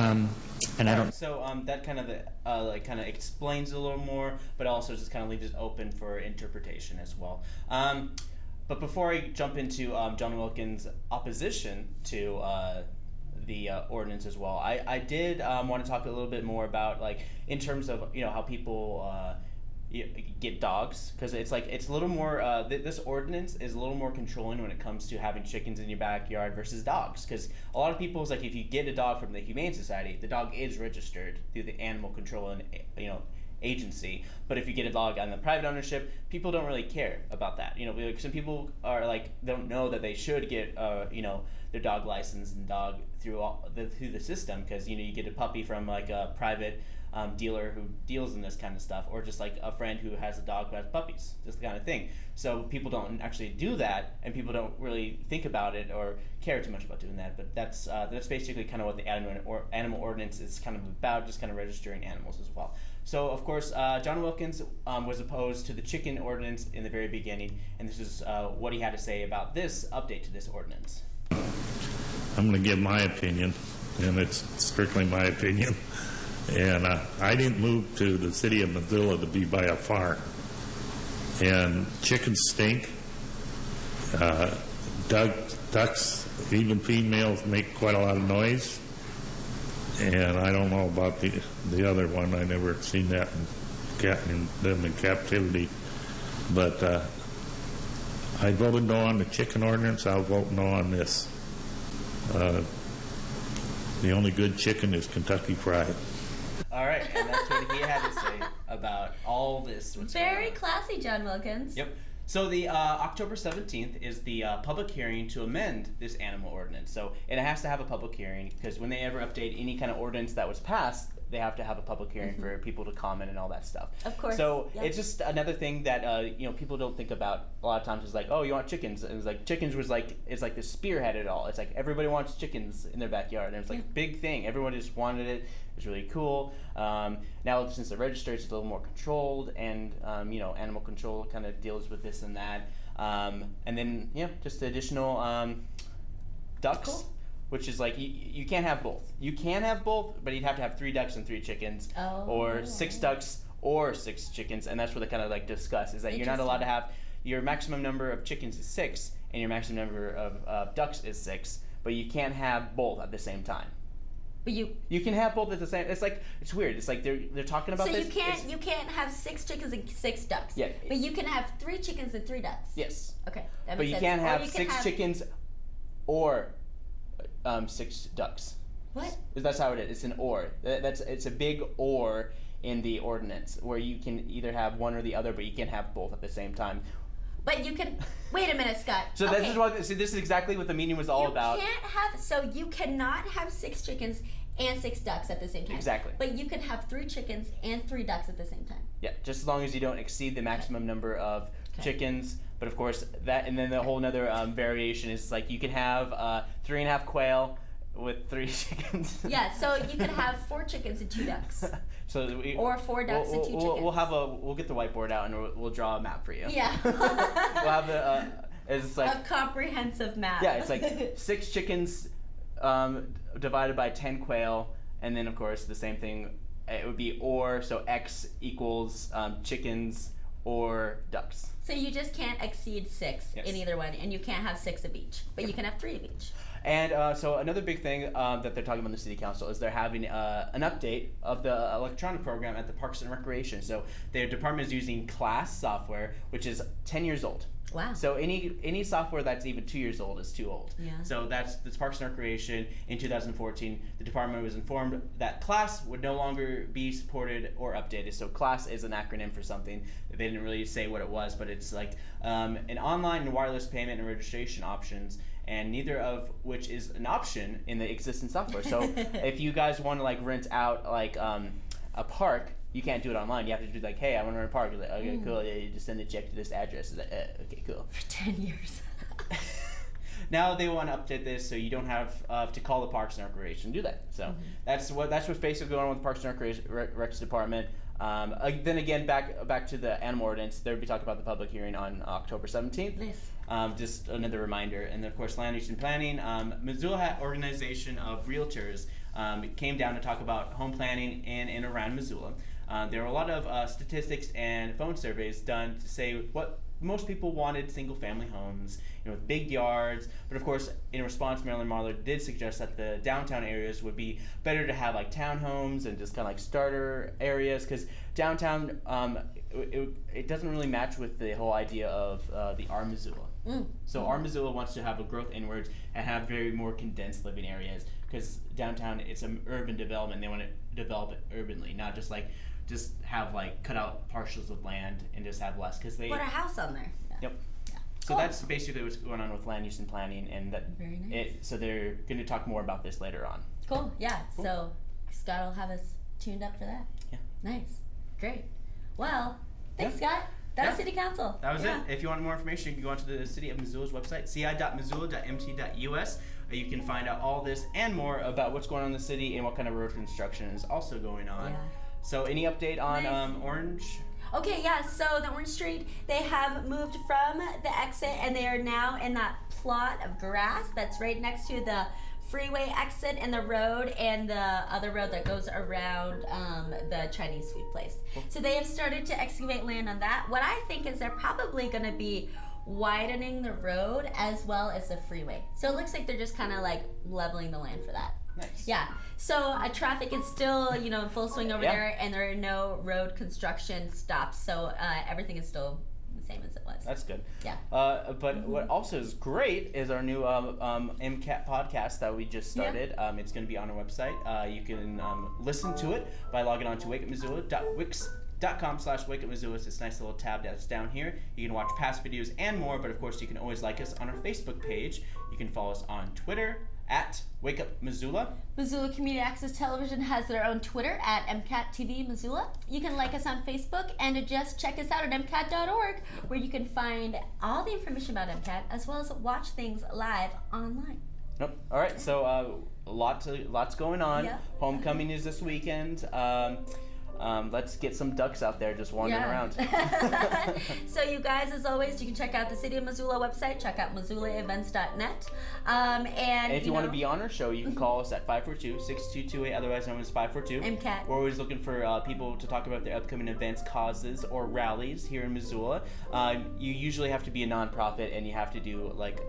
And I don't. So that kind of explains it a little more, but also just kind of leaves it open for interpretation as well. But before I jump into John Wilkins' opposition to the ordinance as well, I did want to talk a little bit more about, like, in terms of how people get dogs, because it's a little more this ordinance is a little more controlling when it comes to having chickens in your backyard versus dogs, because a lot of people is like, if you get a dog from the Humane Society, the dog is registered through the animal control and agency. But if you get a dog on the private ownership, people don't really care about that. Some people are like, don't know that they should get their dog license and dog through the system, because you get a puppy from like a private dealer who deals in this kind of stuff, or just like a friend who has a dog who has puppies, this kind of thing. So people don't actually do that, and people don't really think about it or care too much about doing that. But that's basically kind of what the animal ordinance is kind of about, just kind of registering animals as well. So of course, John Wilkins was opposed to the chicken ordinance in the very beginning, and this is what he had to say about this update to this ordinance. I'm going to give my opinion, and it's strictly my opinion. And I didn't move to the city of Missoula to be by a farm. And chickens stink. Ducks, even females, make quite a lot of noise. And I don't know about the other one. I never seen that in them in captivity. But I voted no on the chicken ordinance. I'll vote no on this. The only good chicken is Kentucky Fried. All right, and that's what he had to say about all this. Very classy, John Wilkins. Yep. So the October 17th is the public hearing to amend this animal ordinance. So it has to have a public hearing, because when they ever update any kind of ordinance that was passed, they have to have a public hearing for people to comment and all that stuff. Of course. So yep. It's just another thing that people don't think about a lot of times. Is like, oh, you want chickens? And it's like chickens was like, it's like the spearhead it all. It's like everybody wants chickens in their backyard, and it's like a big thing. Everyone just wanted it. It's really cool. Now since they're registered, it's a little more controlled, and animal control kind of deals with this and that. And then just the additional ducks. Cool. Which is like, you can't have both. You can have both, but you'd have to have 3 ducks and 3 chickens, or 6 ducks or 6 chickens, and that's what they kind of like discuss, is that you're not allowed to have, your maximum number of chickens is 6, and your maximum number of ducks is 6, but you can't have both at the same time. But you can have both at the same. It's weird. It's like they're talking about so this. So you can't have 6 chickens and 6 ducks. Yeah. But you can have 3 chickens and 3 ducks. Yes. Okay. That but makes you sense. can't Or have you can 6 have... chickens or 6 ducks. What? That's how it is. It's an or. It's a big or in the ordinance, where you can either have one or the other, but you can't have both at the same time. But you can. Wait a minute, Scott. So okay. this is exactly what the meeting was all about. You cannot have 6 chickens and 6 ducks at the same time. Exactly. But you can have 3 chickens and 3 ducks at the same time. Yeah, just as long as you don't exceed the maximum number of chickens. But of course, that, and then the whole other variation is like, you can have 3.5 quail with 3 chickens. Yeah, so you can have 4 chickens and 2 ducks. Or 4 ducks and 2 chickens. We'll get the whiteboard out and we'll draw a map for you. Yeah. We'll have the it's like a comprehensive map. Yeah, it's like 6 chickens divided by 10 quail, and then of course the same thing. It would be or, so X equals chickens or ducks. So you just can't exceed 6 in either one, and you can't have 6 of each, but you can have 3 of each. And so another big thing that they're talking about in the city council is they're having an update of the electronic program at the Parks and Recreation. So their department is using Class software, which is 10 years old. Wow. So any software that's even 2 years old is too old. Yeah. So that's Parks and Recreation. In 2014, the department was informed that Class would no longer be supported or updated. So Class is an acronym for something. They didn't really say what it was, but it's like an online and wireless payment and registration options, and neither of which is an option in the existing software. So if you guys want to like rent out like a park, you can't do it online. You have to do like, hey, I want to rent a park. You're like, okay, cool. Yeah, you just send a check to this address. It's like, okay, cool. For 10 years. Now they want to update this so you don't have to call the Parks and Recreation to do that. So that's what's basically going on with the Parks and Recreation Recs Department. Then again, back to the animal ordinance. They'll be talking about the public hearing on October 17th. Nice. Just another reminder. And then of course, land use and planning. Missoula Organization of Realtors came down to talk about home planning in and around Missoula. There were a lot of statistics and phone surveys done to say what most people wanted: single-family homes, with big yards. But of course, in response, Marilyn Marler did suggest that the downtown areas would be better to have like townhomes and just kind of like starter areas, because downtown it doesn't really match with the whole idea of the Up Missoula. So Up Missoula wants to have a growth inwards and have very more condensed living areas, because downtown it's an urban development. They want to develop it urbanly, not just have like cut out parcels of land and just have less, because they put a house on there. Yeah. Yep. Yeah. So that's basically what's going on with land use and planning, and that Very nice. so they're going to talk more about this later on. Cool. Yeah. Cool. So Scott will have us tuned up for that. Yeah. Nice. Great. Well, thanks, Scott. That was City Council. That was it. If you want more information, you can go onto the City of Missoula's website, ci.missoula.mt.us. You can find out all this and more about what's going on in the city and what kind of road construction is also going on. Yeah. So any update on Orange? Okay, yeah, so the Orange Street, they have moved from the exit and they are now in that plot of grass that's right next to the freeway exit and the road and the other road that goes around the Chinese food place. So they have started to excavate land on that. What I think is they're probably going to be widening the road as well as the freeway. So it looks like they're just kind of like leveling the land for that. Nice. Yeah. So traffic is still, in full swing over there, and there are no road construction stops. So everything is still the same as it was. That's good. Yeah. But what also is great is our new MCAT podcast that we just started. Yeah. It's going to be on our website. You can listen to it by logging on to wakeupmissoula.wix.com/wakeupmissoula. It's this nice little tab that's down here. You can watch past videos and more, but of course you can always like us on our Facebook page. You can follow us on Twitter at Wake Up Missoula. Missoula Community Access Television has their own Twitter at MCAT TV Missoula. You can like us on Facebook and just check us out at MCAT.org, where you can find all the information about MCAT as well as watch things live online. Nope. All right. So lots going on. Yeah. Homecoming is this weekend. Let's get some ducks out there just wandering around. So you guys, as always, you can check out the City of Missoula website, check out MissoulaEvents.net. And if you want to be on our show, you can call us at 542-6228, otherwise known as 542. MCAT. We're always looking for people to talk about their upcoming events, causes, or rallies here in Missoula. You usually have to be a nonprofit, and you have to do like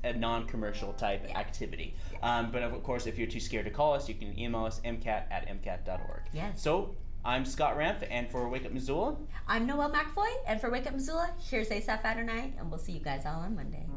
a non-commercial type activity. But of course, if you're too scared to call us, you can email us mcat@mcat.org. Yes. So I'm Scott Ramph, and for Wake Up Missoula, I'm Noelle McFoy, and for Wake Up Missoula, here's Asaph Adonai, and we'll see you guys all on Monday.